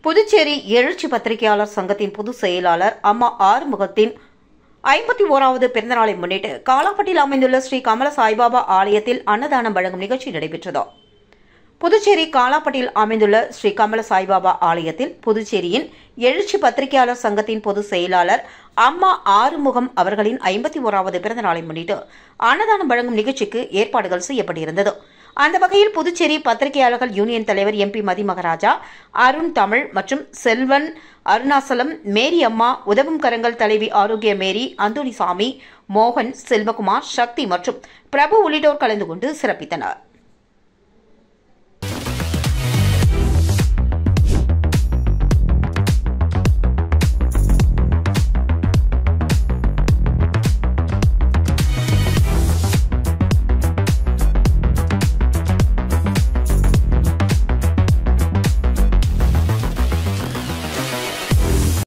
புதுச்சேரி எழுச்சி பத்திரிகையாளர் சங்கத்தின் பொதுச் செயலாளர் அம்மா ஆறுமுகத்தின் 51வது பிறந்தநாளை முன்னிட்டு காலாப்பட்டில் அமைந்துள்ள ஸ்ரீ கமல சாய்பாபா ஆலயத்தில் அன்னதானம் வழங்கும் நிகழ்ச்சி நடைபெற்றது. புதுச்சேரி காலாப்பட்டில் அமைந்துள்ள ஸ்ரீ கமல சாய்பாபா ஆலயத்தில் புதுச்சேரியின் எழுச்சி பத்திரிகையாளர் சங்கத்தின் பொதுச் செயலாளர் அம்மா ஆறுமுகம் அவர்களின் 51வது பிறந்தநாளை முன்னிட்டு அன்னதானம் வழங்கும் நிகழ்ச்சிக்கு ஏற்பாடுகள் செய்யப்பட்டிருந்தது. அந்த வகையில் புதுச்சேரி பத்திரிகையாளர்கள் யூனியன் தலைவர் MP மதி மகராஜா, அருண் தமிழ் மற்றும் செல்வன், அருணாசலம், மேரி அம்மா, உதவும் கரங்கள் தலைவி ஆரோக்கிய மேரி, அந்தோணிசாமி, மோகன், செல்வகுமார், சக்தி மற்றும் பிரபு உள்ளிட்டோர் கலந்து கொண்டு சிறப்பித்தனர்.